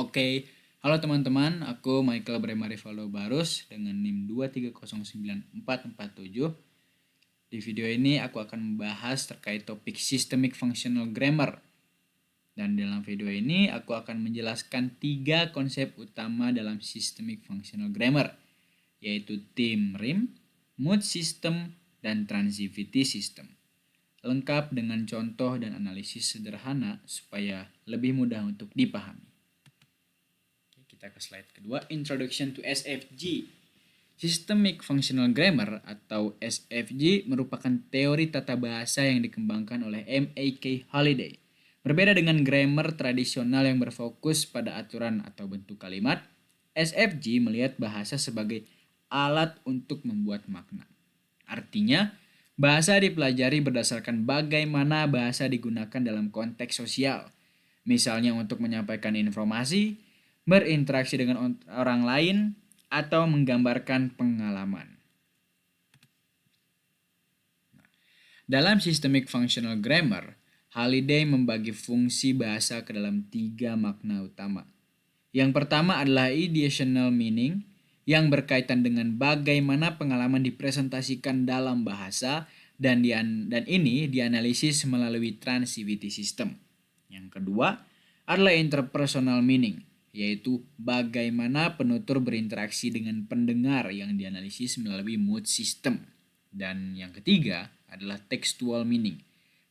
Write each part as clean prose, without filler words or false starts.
Oke, halo teman-teman, aku Michael Brema Rivaldo Barus dengan NIM 2309447. Di video ini aku akan membahas terkait topik Systemic Functional Grammar. Dan dalam video ini aku akan menjelaskan 3 konsep utama dalam Systemic Functional Grammar, yaitu theme rime, mood system, dan transitivity system. Lengkap dengan contoh dan analisis sederhana supaya lebih mudah untuk dipahami. Kita ke slide kedua, Introduction to SFG. Systemic Functional Grammar atau SFG merupakan teori tata bahasa yang dikembangkan oleh M.A.K. Holiday. Berbeda dengan grammar tradisional yang berfokus pada aturan atau bentuk kalimat, SFG melihat bahasa sebagai alat untuk membuat makna. Artinya, bahasa dipelajari berdasarkan bagaimana bahasa digunakan dalam konteks sosial. Misalnya untuk menyampaikan informasi, berinteraksi dengan orang lain, atau menggambarkan pengalaman. Dalam Systemic Functional Grammar, Holiday membagi fungsi bahasa ke dalam 3 makna utama. Yang pertama adalah ideational meaning, yang berkaitan dengan bagaimana pengalaman dipresentasikan dalam bahasa dan ini dianalisis melalui transitivity system. Yang kedua adalah interpersonal meaning, yaitu bagaimana penutur berinteraksi dengan pendengar yang dianalisis melalui mood system. Dan yang ketiga adalah textual meaning,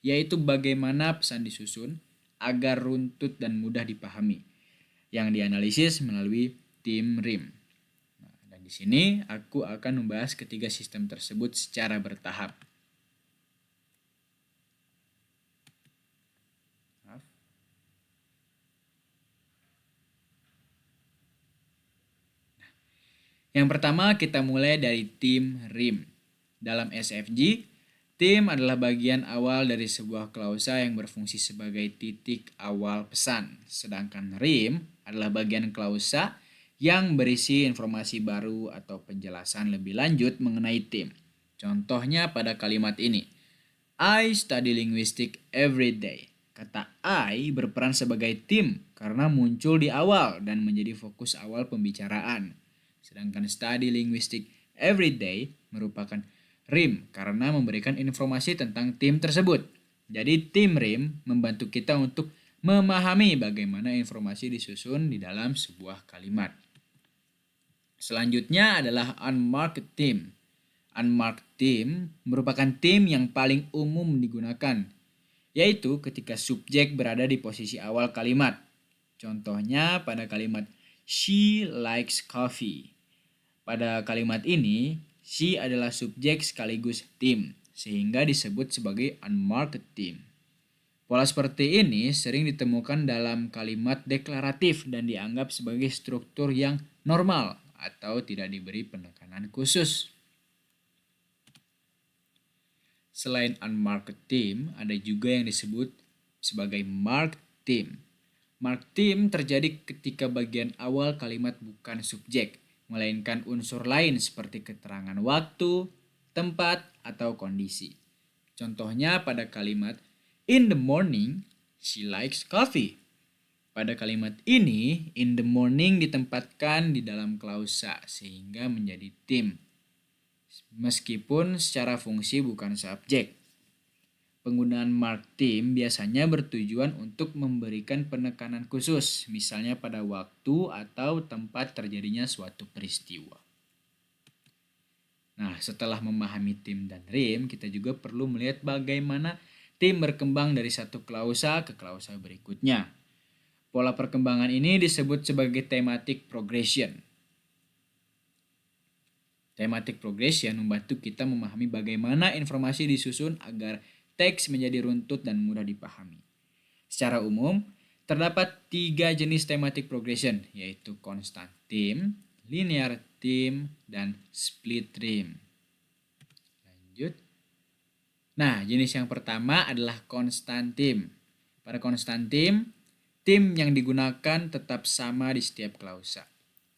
yaitu bagaimana pesan disusun agar runtut dan mudah dipahami, yang dianalisis melalui theme rime. Dan di sini aku akan membahas ketiga sistem tersebut secara bertahap. Yang pertama kita mulai dari theme rime. Dalam SFG, theme adalah bagian awal dari sebuah klausa yang berfungsi sebagai titik awal pesan. Sedangkan rime adalah bagian klausa yang berisi informasi baru atau penjelasan lebih lanjut mengenai theme. Contohnya pada kalimat ini, I study linguistics every day. Kata I berperan sebagai theme karena muncul di awal dan menjadi fokus awal pembicaraan. Sedangkan study linguistics every day merupakan rime karena memberikan informasi tentang theme tersebut. Jadi theme rime membantu kita untuk memahami bagaimana informasi disusun di dalam sebuah kalimat. Selanjutnya adalah unmarked theme. Unmarked theme merupakan theme yang paling umum digunakan, yaitu ketika subjek berada di posisi awal kalimat. Contohnya pada kalimat she likes coffee. Pada kalimat ini, she adalah subjek sekaligus theme, sehingga disebut sebagai unmarked theme. Pola seperti ini sering ditemukan dalam kalimat deklaratif dan dianggap sebagai struktur yang normal atau tidak diberi penekanan khusus. Selain unmarked theme, ada juga yang disebut sebagai marked theme. Marked theme terjadi ketika bagian awal kalimat bukan subjek, melainkan unsur lain seperti keterangan waktu, tempat, atau kondisi. Contohnya pada kalimat, in the morning, she likes coffee. Pada kalimat ini, in the morning ditempatkan di dalam klausa sehingga menjadi theme, meskipun secara fungsi bukan subjek. Penggunaan marked theme biasanya bertujuan untuk memberikan penekanan khusus, misalnya pada waktu atau tempat terjadinya suatu peristiwa. Nah, setelah memahami theme dan rime, kita juga perlu melihat bagaimana theme berkembang dari satu klausa ke klausa berikutnya. Pola perkembangan ini disebut sebagai thematic progression. Thematic progression membantu kita memahami bagaimana informasi disusun agar teks menjadi runtut dan mudah dipahami. Secara umum, terdapat 3 jenis thematic progression, yaitu constant theme, linear theme, dan split theme. Lanjut. Nah, jenis yang pertama adalah constant theme. Pada constant theme yang digunakan tetap sama di setiap klausa.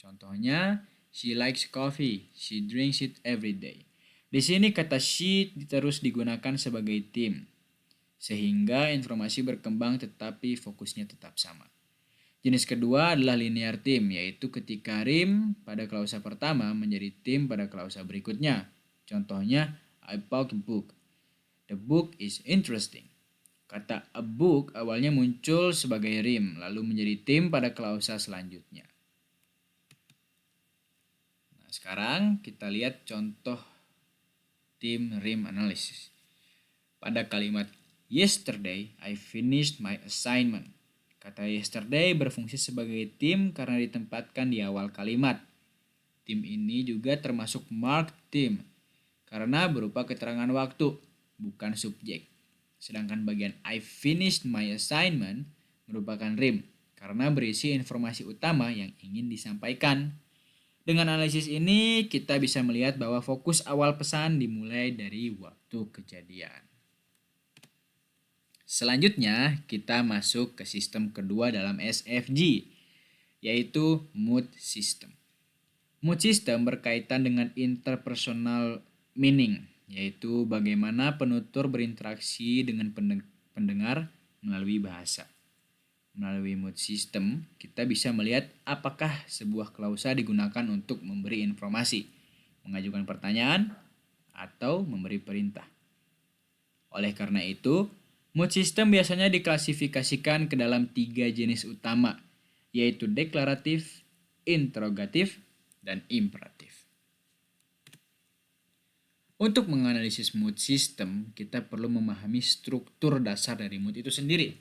Contohnya, she likes coffee, she drinks it every day. Di sini kata she terus digunakan sebagai theme, sehingga informasi berkembang tetapi fokusnya tetap sama. Jenis kedua adalah linear theme, yaitu ketika rhyme pada klausa pertama menjadi theme pada klausa berikutnya. Contohnya, I bought a book. The book is interesting. Kata a book awalnya muncul sebagai rhyme, lalu menjadi theme pada klausa selanjutnya. Nah, sekarang kita lihat contoh theme rhyme analysis. Pada kalimat yesterday, I finished my assignment. Kata yesterday berfungsi sebagai theme karena ditempatkan di awal kalimat. Theme ini juga termasuk marked theme karena berupa keterangan waktu, bukan subjek. Sedangkan bagian I finished my assignment merupakan rhyme karena berisi informasi utama yang ingin disampaikan. Dengan analisis ini, kita bisa melihat bahwa fokus awal pesan dimulai dari waktu kejadian. Selanjutnya, kita masuk ke sistem kedua dalam SFG, yaitu mood system. Mood system berkaitan dengan interpersonal meaning, yaitu bagaimana penutur berinteraksi dengan pendengar melalui bahasa. Melalui mood system, kita bisa melihat apakah sebuah klausa digunakan untuk memberi informasi, mengajukan pertanyaan, atau memberi perintah. Oleh karena itu, mood system biasanya diklasifikasikan ke dalam 3 jenis utama, yaitu deklaratif, interrogatif, dan imperatif. Untuk menganalisis mood system, kita perlu memahami struktur dasar dari mood itu sendiri.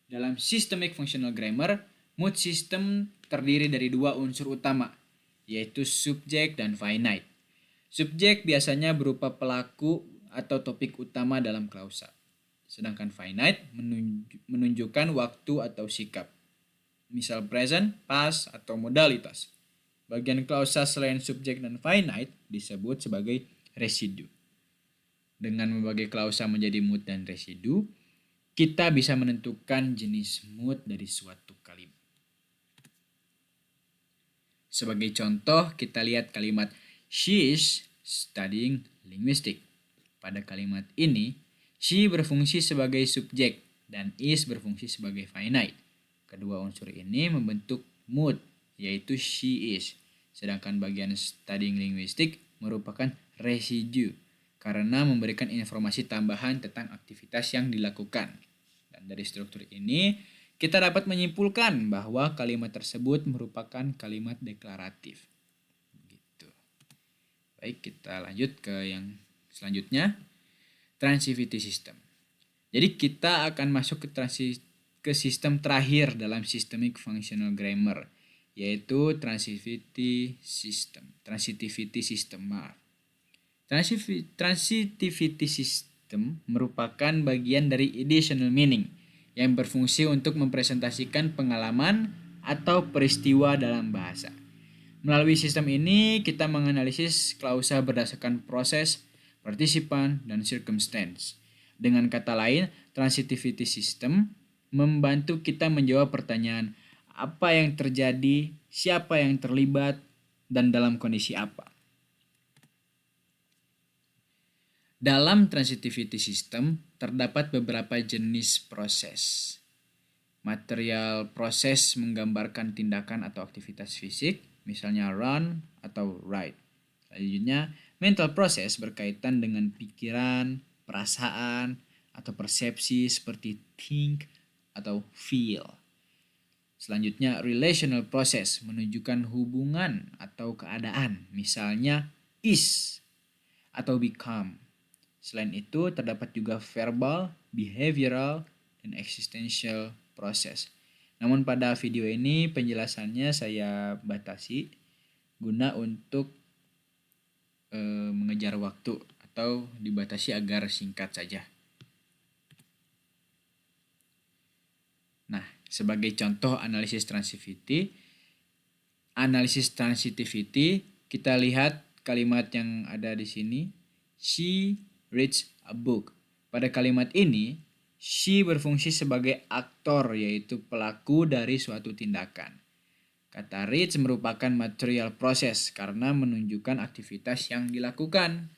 Dalam systemic functional grammar, mood system terdiri dari 2 unsur utama, yaitu subjek dan finite. Subjek biasanya berupa pelaku atau topik utama dalam klausa. Sedangkan finite menunjukkan waktu atau sikap. Misal present, past, atau modalitas. Bagian klausa selain subjek dan finite disebut sebagai residu. Dengan membagi klausa menjadi mood dan residu, kita bisa menentukan jenis mood dari suatu kalimat. Sebagai contoh, kita lihat kalimat she is studying linguistics. Pada kalimat ini, she berfungsi sebagai subjek dan is berfungsi sebagai finite. Kedua unsur ini membentuk mood, yaitu she is. Sedangkan bagian studying linguistics merupakan residu karena memberikan informasi tambahan tentang aktivitas yang dilakukan. Dan dari struktur ini, kita dapat menyimpulkan bahwa kalimat tersebut merupakan kalimat deklaratif. Gitu. Baik, kita lanjut ke yang selanjutnya, transitivity system. Jadi kita akan masuk ke sistem terakhir dalam systemic functional grammar, yaitu transitivity system. Transitivity system merupakan bagian dari additional meaning yang berfungsi untuk mempresentasikan pengalaman atau peristiwa dalam bahasa. Melalui sistem ini, kita menganalisis klausa berdasarkan proses, partisipan, dan circumstance. Dengan kata lain, transitivity system membantu kita menjawab pertanyaan apa yang terjadi, siapa yang terlibat, dan dalam kondisi apa. Dalam transitivity system, terdapat beberapa jenis proses. Material proses menggambarkan tindakan atau aktivitas fisik, misalnya run atau write. Selanjutnya, mental process berkaitan dengan pikiran, perasaan, atau persepsi seperti think atau feel. Selanjutnya, relational process menunjukkan hubungan atau keadaan, misalnya is atau become. Selain itu, terdapat juga verbal, behavioral, dan existential process. Namun pada video ini penjelasannya saya batasi guna untuk mengejar waktu atau dibatasi agar singkat saja. Nah, sebagai contoh analisis transitivity, kita lihat kalimat yang ada di sini. She reads a book. Pada kalimat ini, she berfungsi sebagai aktor, yaitu pelaku dari suatu tindakan. Kata reads merupakan material proses karena menunjukkan aktivitas yang dilakukan.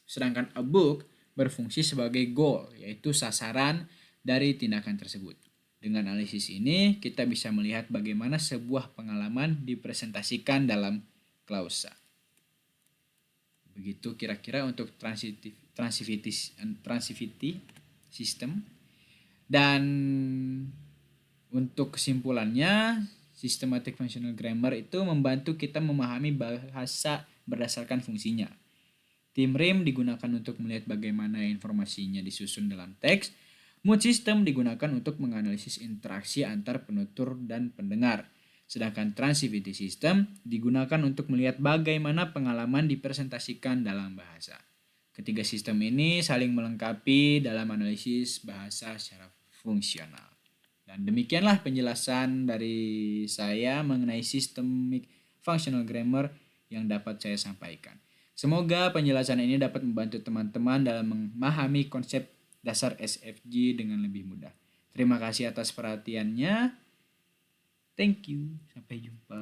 Sedangkan a book berfungsi sebagai goal, yaitu sasaran dari tindakan tersebut. Dengan analisis ini, kita bisa melihat bagaimana sebuah pengalaman dipresentasikan dalam klausa. Begitu kira-kira untuk transitivity system. Dan untuk kesimpulannya, systematic functional grammar itu membantu kita memahami bahasa berdasarkan fungsinya. Theme rim digunakan untuk melihat bagaimana informasinya disusun dalam teks. Mood system digunakan untuk menganalisis interaksi antar penutur dan pendengar. Sedangkan transitivity system digunakan untuk melihat bagaimana pengalaman dipresentasikan dalam bahasa. Ketiga sistem ini saling melengkapi dalam analisis bahasa secara fungsional. Dan demikianlah penjelasan dari saya mengenai systemic functional grammar yang dapat saya sampaikan. Semoga penjelasan ini dapat membantu teman-teman dalam memahami konsep dasar SFG dengan lebih mudah. Terima kasih atas perhatiannya. Thank you. Sampai jumpa.